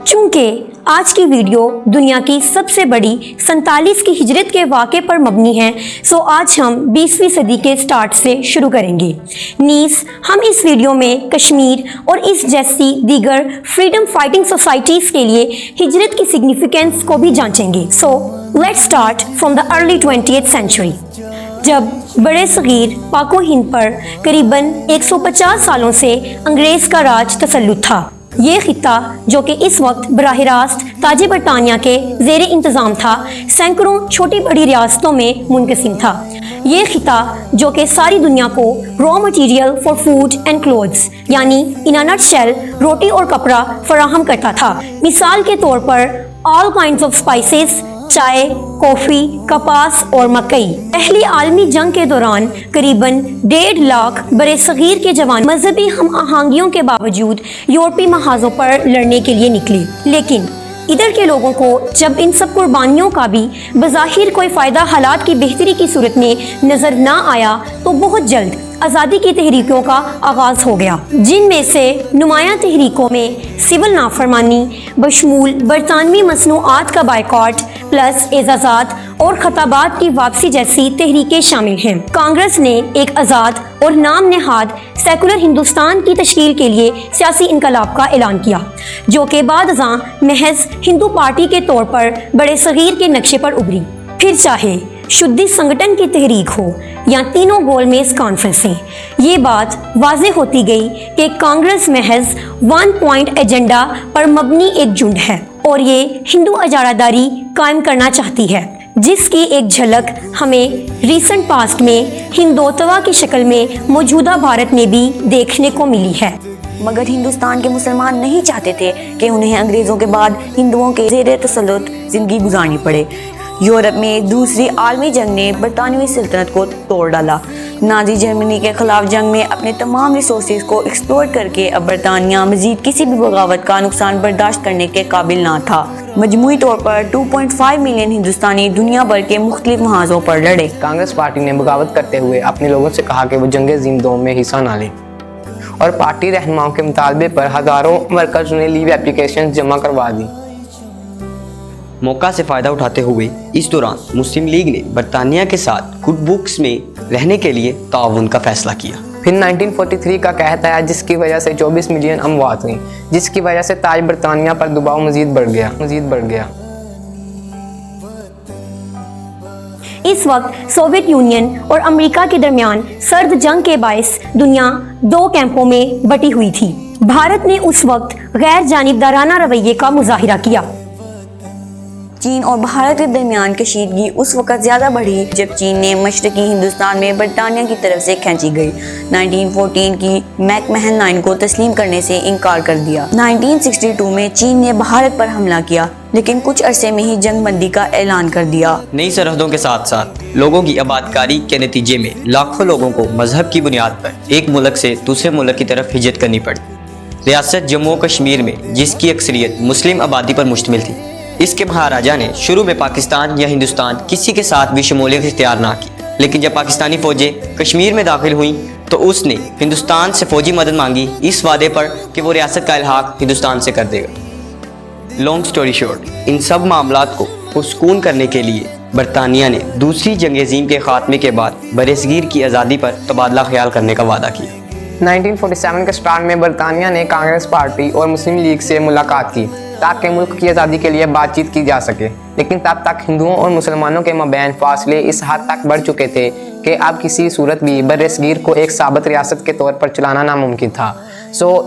چونکہ آج کی ویڈیو دنیا کی سب سے بڑی 47 کی ہجرت کے واقعے پر مبنی ہے، سو آج ہم 20ویں صدی کے سٹارٹ سے شروع کریں گے۔ نیز ہم اس ویڈیو میں کشمیر اور اس جیسی دیگر فریڈم فائٹنگ سوسائٹیز کے لیے ہجرت کی سگنیفیکنس کو بھی جانچیں گے۔ So let's start from the early 20th century, جب بڑے صغیر پاک و ہند پر قریباً 150 سالوں سے انگریز کا راج تسلط تھا۔ یہ خطہ جو کہ اس وقت براہ راست تاج برطانیہ کے زیر انتظام تھا، سینکڑوں چھوٹی بڑی ریاستوں میں منقسم تھا۔ یہ خطہ جو کہ ساری دنیا کو raw material for food and clothes یعنی ان اے نٹ شیل روٹی اور کپڑا فراہم کرتا تھا۔ مثال کے طور پر آل کائنڈز آف اسپائسز، چائے، کافی، کپاس اور مکئی۔ پہلی عالمی جنگ کے دوران قریباً 1.5 لاکھ برے صغیر کے جوان مذہبی ہم آہنگیوں کے باوجود یورپی محاذوں پر لڑنے کے لیے نکلے، لیکن ادھر کے لوگوں کو جب ان سب قربانیوں کا بھی بظاہر کوئی فائدہ حالات کی بہتری کی صورت میں نظر نہ آیا تو بہت جلد آزادی کی تحریکوں کا آغاز ہو گیا، جن میں سے نمایاں تحریکوں میں سول نافرمانی بشمول برطانوی مصنوعات کا بائیکاٹ پلس اعزازات اور خطابات کی واپسی جیسی تحریکیں شامل ہیں۔ کانگریس نے ایک آزاد اور نام نہاد سیکولر ہندوستان کی تشکیل کے لیے سیاسی انقلاب کا اعلان کیا، جو کہ بعد ازاں محض ہندو پارٹی کے طور پر بڑے صغیر کے نقشے پر ابھری۔ پھر چاہے شدی سنگٹن کی تحریک ہو یا تینوں گول میز کانفرنسیں، یہ بات واضح ہوتی گئی کہ کانگریس محض 1 پوائنٹ ایجنڈا پر مبنی ایک جھنڈ ہے اور یہ ہندو اجارہ داری قائم کرنا چاہتی ہے، جس کی ایک جھلک ہمیں ریسنٹ پاسٹ میں ہندوتوا کی شکل میں موجودہ بھارت میں بھی دیکھنے کو ملی ہے۔ مگر ہندوستان کے مسلمان نہیں چاہتے تھے کہ انہیں انگریزوں کے بعد ہندوؤں کے زیر تسلط زندگی گزارنی پڑے۔ یورپ میں دوسری عالمی جنگ نے برطانوی سلطنت کو توڑ ڈالا۔ نازی جرمنی کے خلاف جنگ میں اپنے تمام ریسورسز کو ایکسپلوٹ کر کے اب برطانیہ مزید کسی بھی بغاوت کا نقصان برداشت کرنے کے قابل نہ تھا۔ مجموعی طور پر 2.5 ملین ہندوستانی دنیا بھر کے مختلف محاذوں پر لڑے۔ کانگریس پارٹی نے بغاوت کرتے ہوئے اپنے لوگوں سے کہا کہ وہ جنگ عظیم دوم میں حصہ نہ لیں، اور پارٹی رہنماؤں کے مطالبے پر ہزاروں ورکرز نے لیو اپلیکیشن جمع کروا دی۔ موقع سے فائدہ اٹھاتے ہوئے اس دوران مسلم لیگ نے برطانیہ کے ساتھ گڈ بکس میں رہنے کے لیے تعاون کا فیصلہ کیا۔ پھر 1943 کا قحط آیا، جس کی وجہ سے 24 ملین اموات ہوئیں، جس کی وجہ سے تاج برطانیہ پر دباؤ مزید بڑھ گیا۔ اس وقت سوویت یونین اور امریکہ کے درمیان سرد جنگ کے باعث دنیا 2 کیمپوں میں بٹی ہوئی تھی۔ بھارت نے اس وقت غیر جانبدارانہ رویے کا مظاہرہ کیا۔ چین اور بھارت کے درمیان کشیدگی اس وقت زیادہ بڑھی جب چین نے مشرقی ہندوستان میں برطانیہ کی طرف سے کھینچی گئی 1914 کی میک مہن لائن کو تسلیم کرنے سے انکار کر دیا۔ 1962 میں چین نے بھارت پر حملہ کیا، لیکن کچھ عرصے میں ہی جنگ بندی کا اعلان کر دیا۔ نئی سرحدوں کے ساتھ ساتھ لوگوں کی آبادکاری کے نتیجے میں لاکھوں لوگوں کو مذہب کی بنیاد پر ایک ملک سے دوسرے ملک کی طرف ہجرت کرنی پڑی۔ ریاست جموں و کشمیر میں، جس کی اکثریت مسلم آبادی پر مشتمل تھی، اس کے مہاراجا نے شروع میں پاکستان یا ہندوستان کسی کے ساتھ بھی شمولیت اختیار نہ کی، لیکن جب پاکستانی فوجیں کشمیر میں داخل ہوئیں تو اس نے ہندوستان سے فوجی مدد مانگی، اس وعدے پر کہ وہ ریاست کا الحاق ہندوستان سے کر دے گا۔ لانگ سٹوری شارٹ، ان سب معاملات کو پرسکون کرنے کے لیے برطانیہ نے دوسری جنگ عظیم کے خاتمے کے بعد برصغیر کی آزادی پر تبادلہ خیال کرنے کا وعدہ کیا۔ 1947 کے سٹارٹ میں برطانیہ نے کانگریس پارٹی اور مسلم لیگ سے ملاقات کی تاکہ ملک کی آزادی کے لیے بات چیت کی جا سکے، لیکن تب تک ہندوؤں اور مسلمانوں کے مابین فاصلے اس حد تک بڑھ چکے تھے کہ اب کسی صورت بھی برصغیر کو ایک ثابت ریاست کے طور پر چلانا ناممکن تھا۔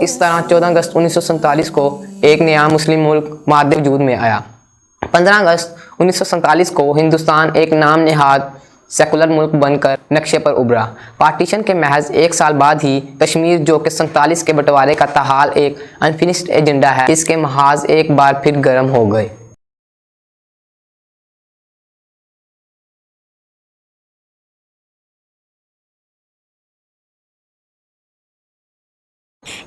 اس طرح 14 اگست 1947 کو ایک نیا مسلم ملک مادے وجود میں آیا۔ 15 اگست 1947 کو ہندوستان ایک نام نہاد سیکولر ملک بن کر نقشے پر ابھرا۔ پارٹیشن کے محض 1 سال بعد ہی کشمیر، جو کہ 47 کے بٹوارے کا تاحال ایک انفینشڈ ایجنڈا ہے، اس کے محاذ ایک بار پھر گرم ہو گئے۔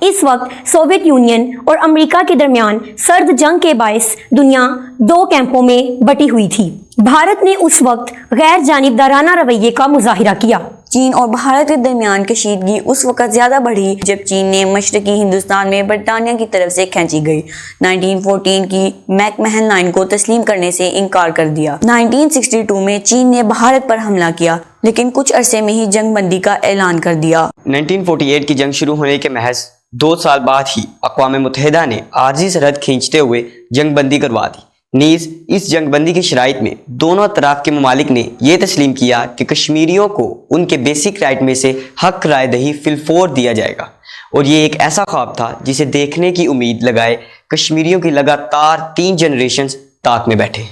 اس وقت سوویت یونین اور امریکہ کے درمیان سرد جنگ کے باعث دنیا 2 کیمپوں میں بٹی ہوئی تھی۔ بھارت نے اس وقت غیر جانبدارانہ رویے کا مظاہرہ کیا۔ چین اور بھارت کے درمیان کشیدگی اس وقت زیادہ بڑھی جب چین نے مشرقی ہندوستان میں برطانیہ کی طرف سے کھینچی گئی 1914 کی میک مہن لائن کو تسلیم کرنے سے انکار کر دیا۔ 1962 میں چین نے بھارت پر حملہ کیا لیکن کچھ عرصے میں ہی جنگ بندی کا اعلان کر دیا۔ 1948 کی جنگ شروع ہونے کے محض 2 سال بعد ہی اقوام متحدہ نے عارضی سرحد کھینچتے ہوئے جنگ بندی کروا دی۔ نیز اس جنگ بندی کی شرائط میں دونوں اطراف کے ممالک نے یہ تسلیم کیا کہ کشمیریوں کو ان کے بیسک رائٹ میں سے حق رائے دہی فی الفور دیا جائے گا، اور یہ ایک ایسا خواب تھا جسے دیکھنے کی امید لگائے کشمیریوں کی لگاتار 3 جنریشنز طاق میں بیٹھے۔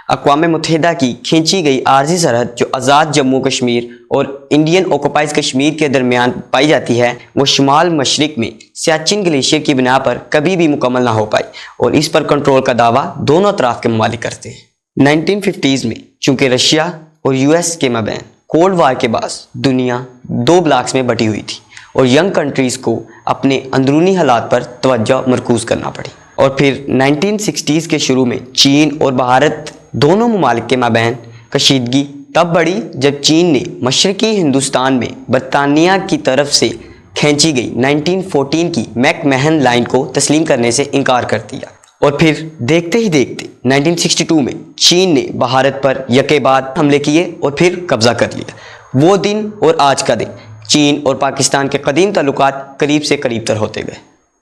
اقوام متحدہ کی کھینچی گئی عارضی سرحد جو آزاد جموں کشمیر اور انڈین اوکوپائز کشمیر کے درمیان پائی جاتی ہے، وہ شمال مشرق میں سیاچن گلیشیئر کی بنا پر کبھی بھی مکمل نہ ہو پائی، اور اس پر کنٹرول کا دعویٰ دونوں اطراف کے ممالک کرتے ہیں۔ 1950s میں چونکہ رشیا اور US کے مابین کولڈ وار کے باعث دنیا 2 بلاکس میں بٹی ہوئی تھی، اور ینگ کنٹریز کو اپنے اندرونی حالات پر توجہ مرکوز کرنا پڑی، اور پھر 1960s کے شروع میں چین اور بھارت دونوں ممالک کے مابین کشیدگی تب بڑھی جب چین نے مشرقی ہندوستان میں برطانیہ کی طرف سے کھینچی گئی 1914 کی میک مہن لائن کو تسلیم کرنے سے انکار کر دیا، اور پھر دیکھتے ہی دیکھتے 1962 میں چین نے بھارت پر یکے بعد حملے کیے اور پھر قبضہ کر لیا۔ وہ دن اور آج کا دن چین اور پاکستان کے قدیم تعلقات قریب سے قریب تر ہوتے گئے،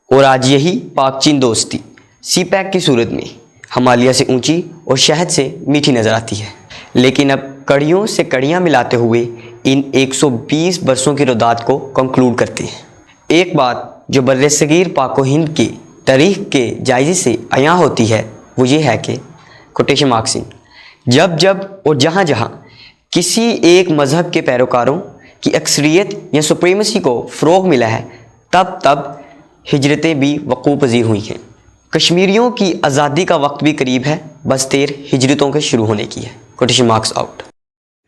اور آج یہی پاک چین دوستی سی پیک کی صورت میں ہمالیہ سے اونچی اور شہد سے میٹھی نظر آتی ہے، لیکن اب کڑیوں سے کڑیاں ملاتے ہوئے ان 120 برسوں کی رودات کو کنکلوڈ کرتے ہیں۔ ایک بات جو بر صغیر پاک و ہند کے تاریخ کے جائزے سے عیاں ہوتی ہے وہ یہ ہے کہ کوٹیشن مارکس جب اور جہاں جہاں کسی ایک مذہب کے پیروکاروں کی اکثریت یا سپریمسی کو فروغ ملا ہے، تب ہجرتیں بھی وقوع پذیر ہوئی ہیں۔ کشمیریوں کی آزادی کا وقت بھی قریب ہے، بس دیر ہجرتوں کے شروع ہونے کی ہے۔ Quotation marks out.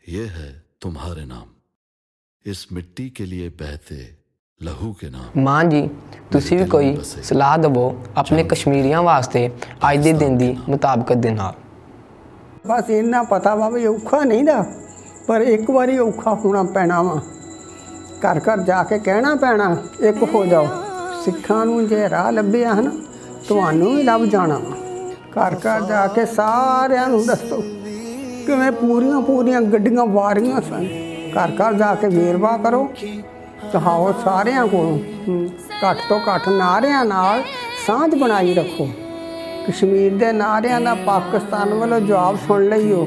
یہ ہے تمہارے نام، اس مٹی کے لیے بہتے لہو کے نام۔ ਮਾਂ ਜੀ ਤੁਸੀਂ ਵੀ ਕੋਈ ਸਲਾਹ ਦਿਵੋ ਆਪਣੇ ਕਸ਼ਮੀਰੀਆਂ ਵਾਸਤੇ ਅੱਜ ਦੇ ਦਿਨ ਦੀ ਮੁਤਾਬਕਤ ਦੇ ਨਾਲ। ਬਸ ਇੰਨਾ ਪਤਾ ਵਾ ਵੀ ਔਖਾ ਨਹੀਂ ਦਾ, ਪਰ ਇੱਕ ਵਾਰੀ ਔਖਾ ਹੋਣਾ ਪੈਣਾ ਵਾ। ਘਰ ਘਰ ਜਾ ਕੇ ਕਹਿਣਾ ਪੈਣਾ ਇੱਕ ਹੋ ਜਾਓ। ਸਿੱਖਾਂ ਨੂੰ ਜੇ ਰਾਹ ਲੱਭਿਆ ਹਨ ਤੁਹਾਨੂੰ ਵੀ ਲੱਭ ਜਾਣਾ ਵਾ। ਘਰ ਘਰ ਜਾ ਕੇ ਸਾਰਿਆਂ ਨੂੰ ਦੱਸੋ ਕਿਵੇਂ ਪੂਰੀਆਂ ਗੱਡੀਆਂ ਵਾਰੀਆਂ ਸਨ। ਘਰ ਘਰ ਜਾ ਕੇ ਵੇਰਵਾ ਕਰੋ, ਕਹਾਓ ਸਾਰਿਆਂ ਕੋਲੋਂ ਘੱਟ ਤੋਂ ਘੱਟ ਨਾਅਰਿਆਂ ਨਾਲ ਸਾਂਝ ਬਣਾਈ ਰੱਖੋ। ਕਸ਼ਮੀਰ ਦੇ ਨਾਅਰਿਆਂ ਦਾ ਪਾਕਿਸਤਾਨ ਵੱਲੋਂ ਜਵਾਬ ਸੁਣ ਲਈਓ।